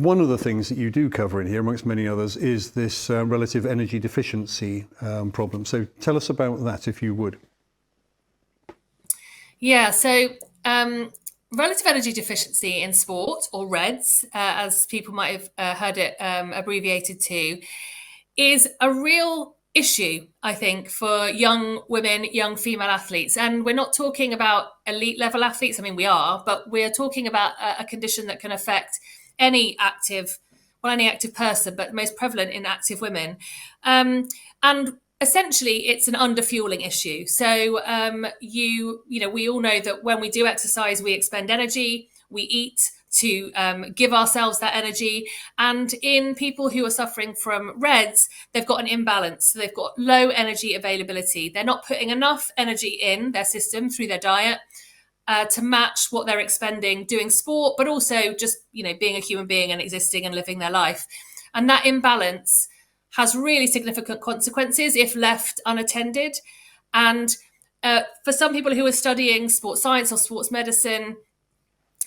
one of the things that you do cover in here, amongst many others, is this relative energy deficiency problem. So tell us about that, if you would. Yeah, so relative energy deficiency in sport, or REDS, as people might have heard it abbreviated to, is a real issue, I think, for young women, young female athletes. And we're not talking about elite level athletes. I mean, we are, but we're talking about a condition that can affect any active person, but most prevalent in active women. And essentially, it's an underfueling issue. So we all know that when we do exercise, we expend energy, we eat to give ourselves that energy. And in people who are suffering from REDS, they've got an imbalance. So they've got low energy availability. They're not putting enough energy in their system through their diet to match what they're expending doing sport, but also just, being a human being and existing and living their life. And that imbalance has really significant consequences if left unattended. And for some people who are studying sports science or sports medicine,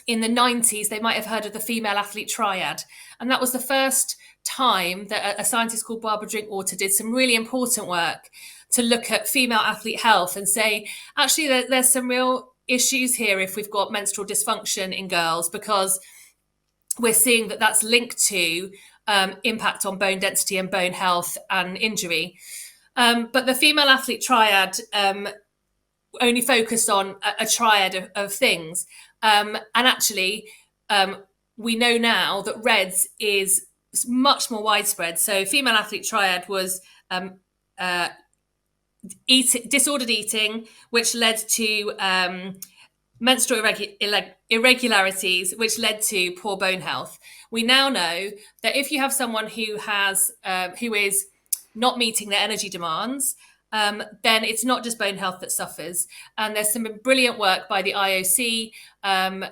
in the 90s, they might have heard of the female athlete triad. And that was the first time that a scientist called Barbara Drinkwater did some really important work to look at female athlete health and say, actually, there's some real issues here if we've got menstrual dysfunction in girls, because we're seeing that that's linked to impact on bone density and bone health and injury. But the female athlete triad only focused on a triad of things. And actually, we know now that REDS is much more widespread. So female athlete triad was disordered eating, which led to menstrual irregularities, which led to poor bone health. We now know that if you have someone who is not meeting their energy demands, then it's not just bone health that suffers. And there's some brilliant work by the IOC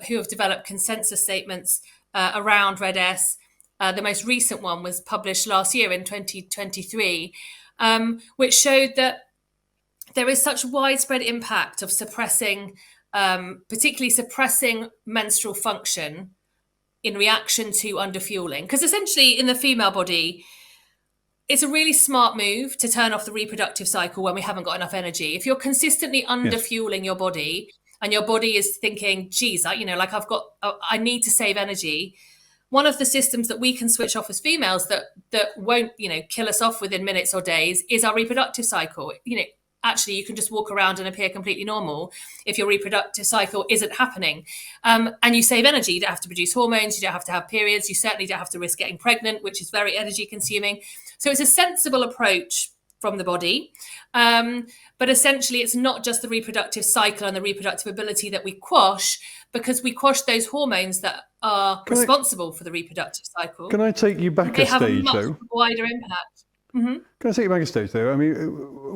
who have developed consensus statements around RED-S. The most recent one was published last year in 2023, which showed that there is such widespread impact of particularly suppressing menstrual function in reaction to underfueling. Because essentially in the female body, it's a really smart move to turn off the reproductive cycle when we haven't got enough energy. If you're consistently underfueling your body and your body is thinking, geez, I need to save energy, one of the systems that we can switch off as females that won't, kill us off within minutes or days is our reproductive cycle. Actually, you can just walk around and appear completely normal if your reproductive cycle isn't happening. And you save energy. You don't have to produce hormones. You don't have to have periods. You certainly don't have to risk getting pregnant, which is very energy consuming. So it's a sensible approach from the body. But essentially, it's not just the reproductive cycle and the reproductive ability that we quash, because we quash those hormones that are responsible for the reproductive cycle. Can I take you back a stage, though? They have a much wider impact. Mm-hmm. Can I take you back a stage, though? I mean,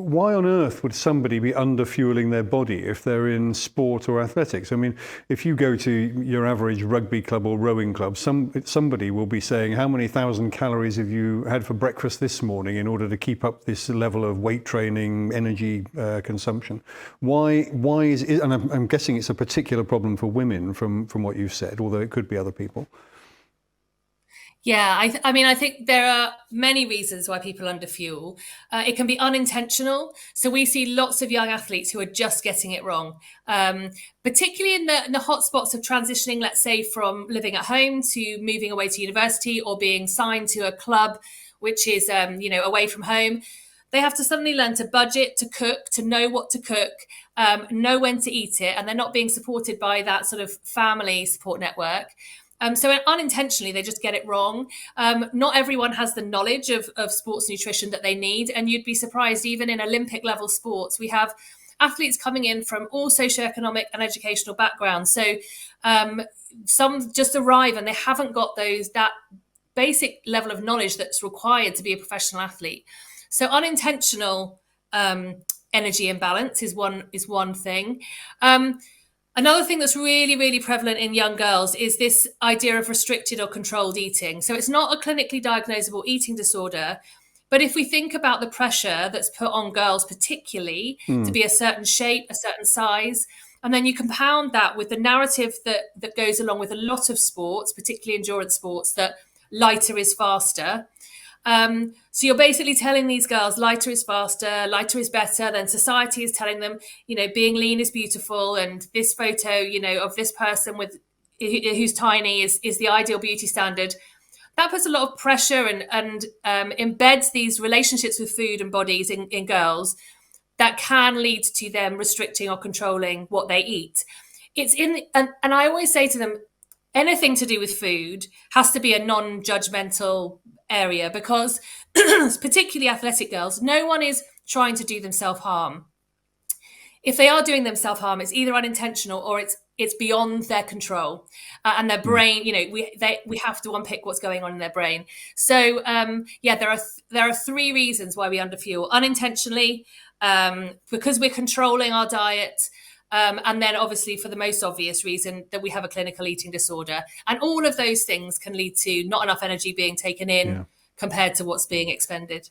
why on earth would somebody be underfueling their body if they're in sport or athletics? I mean, if you go to your average rugby club or rowing club, somebody will be saying, how many thousand calories have you had for breakfast this morning in order to keep up this level of weight training, energy consumption? Why is it? And I'm guessing it's a particular problem for women from what you've said, although it could be other people. Yeah, I think there are many reasons why people underfuel. It can be unintentional. So we see lots of young athletes who are just getting it wrong, particularly in the hot spots of transitioning, let's say, from living at home to moving away to university or being signed to a club, which is, away from home. They have to suddenly learn to budget, to cook, to know what to cook, know when to eat it, and they're not being supported by that sort of family support network. So unintentionally, they just get it wrong. Not everyone has the knowledge of sports nutrition that they need. And you'd be surprised, even in Olympic level sports, we have athletes coming in from all socioeconomic and educational backgrounds. So some just arrive and they haven't got that basic level of knowledge that's required to be a professional athlete. So unintentional energy imbalance is one thing. Another thing that's really, really prevalent in young girls is this idea of restricted or controlled eating. So it's not a clinically diagnosable eating disorder, but if we think about the pressure that's put on girls, particularly to be a certain shape, a certain size, and then you compound that with the narrative that goes along with a lot of sports, particularly endurance sports, that lighter is faster. So you're basically telling these girls lighter is faster, lighter is better. Then society is telling them, being lean is beautiful, and this photo, of this person who's tiny is the ideal beauty standard. That puts a lot of pressure and embeds these relationships with food and bodies in girls that can lead to them restricting or controlling what they eat. And I always say to them, anything to do with food has to be a non-judgmental area, because particularly athletic girls, no one is trying to do them self-harm. If they are doing them self-harm, it's either unintentional or it's beyond their control, and their brain. We have to unpick what's going on in their brain. So there are three reasons why we underfuel: unintentionally, because we're controlling our diet. And then obviously for the most obvious reason that we have a clinical eating disorder. And all of those things can lead to not enough energy being taken in compared to what's being expended.